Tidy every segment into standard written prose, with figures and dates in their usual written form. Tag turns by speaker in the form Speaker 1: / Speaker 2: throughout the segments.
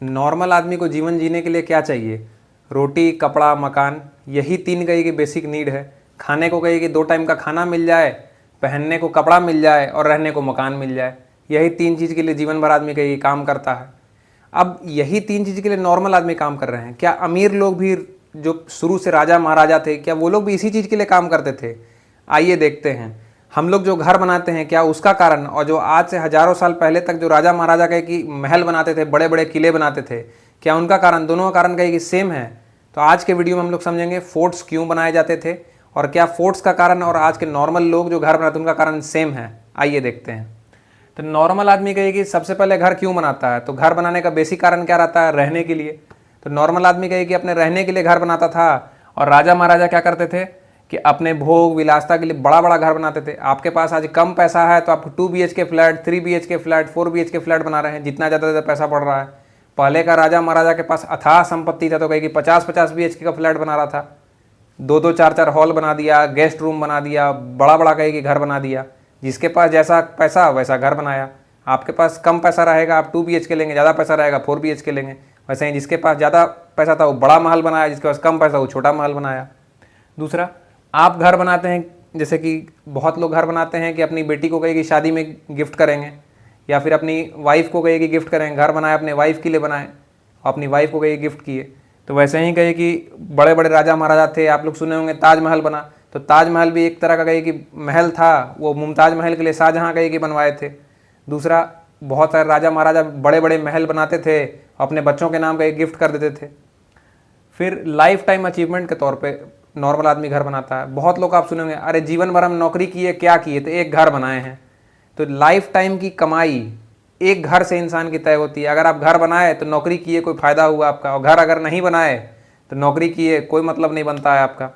Speaker 1: Normal आदमी को जीवन जीने के लिए क्या चाहिए? रोटी, कपड़ा, मकान, यही तीन कहीं की बेसिक नीड है। खाने को कहीं कि 2 टाइम का खाना मिल जाए, पहनने को कपड़ा मिल जाए और रहने को मकान मिल जाए। यही 3 चीज़ के लिए जीवन भर आदमी कहीं काम करता है। अब यही 3 चीज़ के लिए नॉर्मल आदमी काम कर रहे हैं। क्या अमीर लोग भी, जो शुरू से राजा महाराजा थे, क्या वो लोग भी इसी चीज़ के लिए काम करते थे? आइए देखते हैं। हम लोग जो घर बनाते हैं, क्या उसका कारण, और जो आज से हजारों साल पहले तक जो राजा महाराजा कहे कि महल बनाते थे, बड़े बड़े किले बनाते थे, क्या उनका कारण, दोनों का कारण कहे कि सेम है? तो आज के वीडियो में हम लोग समझेंगे फोर्ट्स क्यों बनाए जाते थे और क्या फोर्ट्स का कारण और आज के नॉर्मल लोग जो घर बनाते हैं उनका कारण सेम है। आइए देखते हैं। तो नॉर्मल आदमी कहे कि सबसे पहले घर क्यों बनाता है? तो घर बनाने का बेसिक कारण क्या रहता है? रहने के लिए। तो नॉर्मल आदमी कहे कि अपने रहने के लिए घर बनाता था, और राजा महाराजा क्या करते थे कि अपने भोग विलासता के लिए बड़ा बड़ा घर बनाते थे। आपके पास आज कम पैसा है तो आप 2 BHK flat, 3 BHK flat, 4 BHK flat बना रहे हैं, जितना ज़्यादा पैसा बढ़ रहा है। पहले का राजा महाराजा के पास अथाह संपत्ति था तो कहे कि 50-50 BHK का फ्लैट बना रहा था, 2-2, 4-4 हॉल बना दिया, गेस्ट रूम बना दिया, बड़ा बड़ा कहे कि घर बना दिया। जिसके पास जैसा पैसा वैसा घर बनाया। आपके पास कम पैसा रहेगा आप 2 BHK लेंगे, ज़्यादा पैसा रहेगा 4 BHK लेंगे। वैसे ही जिसके पास ज़्यादा पैसा था वो बड़ा महल बनाया, जिसके पास कम पैसा वो छोटा महल बनाया। दूसरा, आप घर बनाते हैं, जैसे कि बहुत लोग घर बनाते हैं कि अपनी बेटी को कहे कि शादी में गिफ्ट करेंगे, या फिर अपनी वाइफ को कहे कि गिफ्ट करेंगे। घर बनाए अपने वाइफ के लिए बनाए, अपनी वाइफ को कहे गिफ्ट किए। तो वैसे ही कहे कि बड़े बड़े राजा महाराजा थे, आप लोग सुने होंगे ताजमहल बना, तो ताजमहल भी एक तरह का कहे कि महल था, वो मुमताज़ महल के लिए शाहजहाँ कहे कि बनवाए थे। दूसरा, बहुत सारे राजा महाराजा बड़े बड़े महल बनाते थे, अपने बच्चों के नाम कहे गिफ्ट कर देते थे। फिर लाइफ टाइम अचीवमेंट के तौर पे नॉर्मल आदमी घर बनाता है। बहुत लोग आप सुनेंगे, अरे जीवन भर हम नौकरी किए, क्या किए? तो एक घर बनाए हैं। तो लाइफ टाइम की कमाई एक घर से इंसान की तय होती है। अगर आप घर बनाए तो नौकरी किए, कोई फ़ायदा हुआ आपका, और घर अगर नहीं बनाए तो नौकरी किए कोई मतलब नहीं बनता है आपका।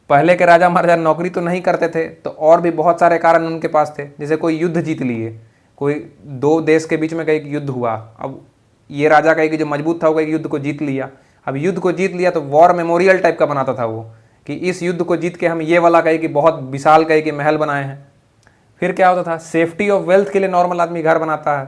Speaker 1: पहले के राजा महाराजा नौकरी तो नहीं करते थे, तो और भी बहुत सारे कारण उनके पास थे। जैसे कोई युद्ध जीत लिए, कोई 2 देश के बीच में कहीं युद्ध हुआ, अब ये राजा कहे कि जो मजबूत था वो कहीं युद्ध को जीत लिया। अब युद्ध को जीत लिया तो वॉर मेमोरियल टाइप का बनाता था वो, कि इस युद्ध को जीत के हम ये वाला कहे कि बहुत विशाल कहे कि महल बनाए हैं। फिर क्या होता था, सेफ्टी ऑफ वेल्थ के लिए नॉर्मल आदमी घर बनाता है।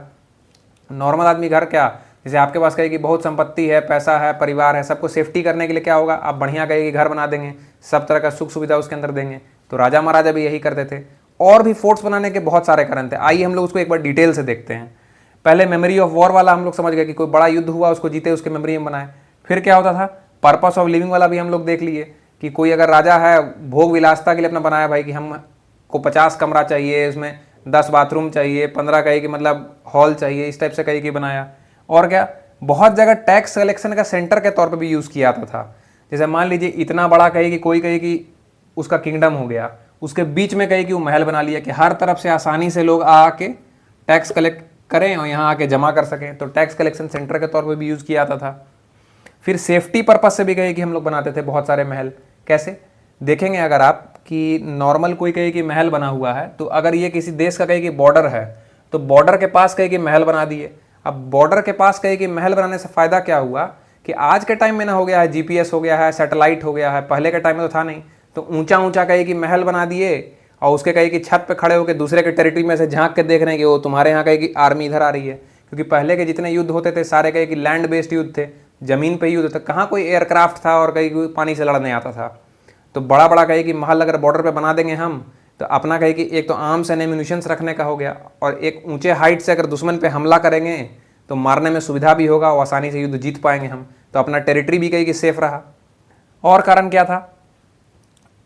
Speaker 1: नॉर्मल आदमी घर क्या, जैसे आपके पास कहे कि बहुत संपत्ति है, पैसा है, परिवार है, सबको सेफ्टी करने के लिए क्या होगा, आप बढ़िया कहे कि घर बना देंगे, सब तरह का सुख सुविधा उसके अंदर देंगे। तो राजा महाराजा भी यही करते थे। और भी फोर्ट्स बनाने के बहुत सारे कारण थे। आइए हम लोग उसको एक बार डिटेल से देखते हैं। पहले मेमोरी ऑफ वॉर वाला हम लोग समझ गए कि कोई बड़ा युद्ध हुआ, उसको जीते, उसके मेमोरी में बनाए। फिर क्या होता था, पर्पस ऑफ लिविंग वाला भी हम लोग देख लिए कि कोई अगर राजा है, भोग विलासता के लिए अपना बनाया भाई कि हमको 50 कमरा चाहिए, उसमें 10 बाथरूम चाहिए, 15 कहीं कि मतलब हॉल चाहिए, इस टाइप से कहीं की बनाया। और क्या, बहुत जगह टैक्स कलेक्शन का सेंटर के तौर पे भी यूज़ किया था। जैसे मान लीजिए इतना बड़ा कहे कि कोई कहे कि उसका किंगडम हो गया, उसके बीच में कहे कि वो महल बना लिया कि हर तरफ से आसानी से लोग आके टैक्स कलेक्ट करें और यहाँ आके जमा कर सकें। तो टैक्स कलेक्शन सेंटर के तौर पर भी यूज़ किया था। फिर सेफ्टी पर्पस से भी कहे कि हम लोग बनाते थे बहुत सारे महल। कैसे देखेंगे, अगर आप कि नॉर्मल कोई कहे कि महल बना हुआ है, तो अगर ये किसी देश का कहे कि बॉर्डर है, तो बॉर्डर के पास कहे कि महल बना दिए। अब बॉर्डर के पास कहे कि महल बनाने से फ़ायदा क्या हुआ कि आज के टाइम में ना हो गया है GPS हो गया है, सैटेलाइट हो गया है, पहले के टाइम में तो था नहीं। तो ऊंचा ऊंचा कहे कि महल बना दिए, और उसके कहे कि छत पे खड़े होकर दूसरे के टेरिटरी में से झांक के देख रहे हैं कि वो तुम्हारे यहाँ कहे कि आर्मी इधर आ रही है। क्योंकि पहले के जितने युद्ध होते थे सारे कहे कि लैंड बेस्ड युद्ध थे, ज़मीन पे युद्ध था, कहाँ कोई एयरक्राफ्ट था और कहीं पानी से लड़ने आता था। तो बड़ा बड़ा कहे कि महल अगर बॉर्डर पे बना देंगे हम, तो अपना कहे कि एक तो आर्म्स एंड एम्यूनिशंस रखने का हो गया, और एक ऊंचे हाइट से अगर दुश्मन पे हमला करेंगे तो मारने में सुविधा भी होगा और आसानी से युद्ध जीत पाएंगे हम। तो अपना टेरिटरी भी कहे कि सेफ रहा। और कारण क्या था,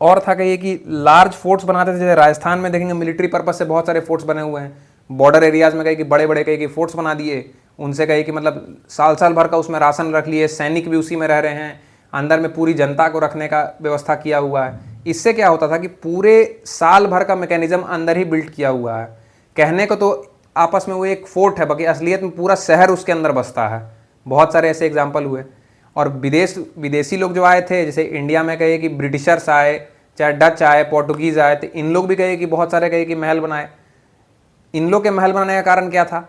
Speaker 1: और था कहिए कि लार्ज फोर्ट्स बनाते थे। जैसे राजस्थान में देखेंगे मिलिट्री पर्पस से बहुत सारे फोर्ट्स बने हुए हैं। बॉर्डर एरियाज में कहे कि बड़े बड़े कहे कि फोर्ट्स बना दिए, उनसे कहे कि मतलब साल साल भर का उसमें राशन रख लिए, सैनिक भी उसी में रह रहे हैं, अंदर में पूरी जनता को रखने का व्यवस्था किया हुआ है। इससे क्या होता था कि पूरे साल भर का मैकेनिज्म अंदर ही बिल्ट किया हुआ है। कहने को तो आपस में वो एक फोर्ट है, बाकी असलियत में पूरा शहर उसके अंदर बसता है। बहुत सारे ऐसे एग्जाम्पल हुए। और विदेशी लोग जो आए थे, जैसे इंडिया में कहे कि ब्रिटिशर्स आए, चाहे डच आए, पोर्टुगीज़ आए, तो इन लोग भी कहे कि बहुत सारे कहे कि महल बनाए। इन लोग के महल बनाने का कारण क्या था,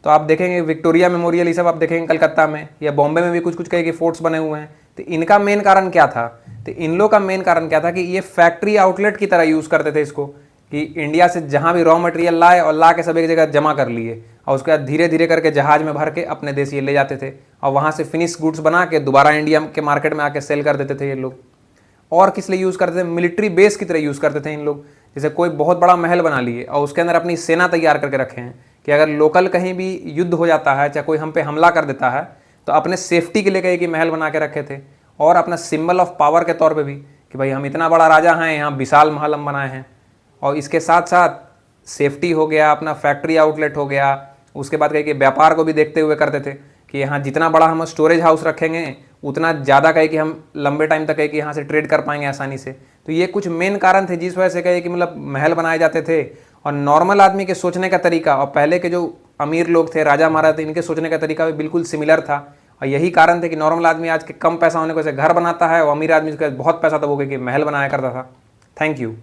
Speaker 1: तो आप देखेंगे विक्टोरिया मेमोरियल, ये सब आप देखेंगे कलकत्ता में या बॉम्बे में भी कुछ कुछ कहे कि फोर्ट्स बने हुए हैं। तो इनका मेन कारण क्या था, तो इन लोग का मेन कारण क्या था कि ये फैक्ट्री आउटलेट की तरह यूज़ करते थे इसको, कि इंडिया से जहाँ भी रॉ मटेरियल लाए और ला के सब एक जगह जमा कर लिए, और उसके बाद धीरे धीरे करके जहाज़ में भर के अपने देश ये ले जाते थे और वहाँ से फिनिश गुड्स बना के दोबारा इंडिया के मार्केट में आके सेल कर देते थे ये लोग। और किस लिए यूज़ करते थे? मिलिट्री बेस की तरह यूज़ करते थे इन लोग। जैसे कोई बहुत बड़ा महल बना लिए और उसके अंदर अपनी सेना तैयार करके रखे हैं कि अगर लोकल कहीं भी युद्ध हो जाता है, चाहे कोई हम पे हमला कर देता है, तो अपने सेफ्टी के लिए कहीं कि महल बना के रखे थे। और अपना सिंबल ऑफ पावर के तौर पे भी कि भाई हम इतना बड़ा राजा हैं, यहाँ विशाल महल हम बनाए हैं। और इसके साथ साथ सेफ्टी हो गया, अपना फैक्ट्री आउटलेट हो गया। उसके बाद कहीं कि व्यापार को भी देखते हुए करते थे कि यहाँ जितना बड़ा हम स्टोरेज हाउस रखेंगे उतना ज़्यादा कहे कि हम लंबे टाइम तक कहे कि यहाँ से ट्रेड कर पाएंगे आसानी से। तो ये कुछ मेन कारण थे जिस वजह से कहे कि मतलब महल बनाए जाते थे। और नॉर्मल आदमी के सोचने का तरीका और पहले के जो अमीर लोग थे, राजा महाराजा थे, इनके सोचने का तरीका भी बिल्कुल सिमिलर था। और यही कारण थे कि नॉर्मल आदमी आज के कम पैसा होने की वजह से घर बनाता है और अमीर आदमी का बहुत पैसा था वो कि महल बनाया करता था। Thank you.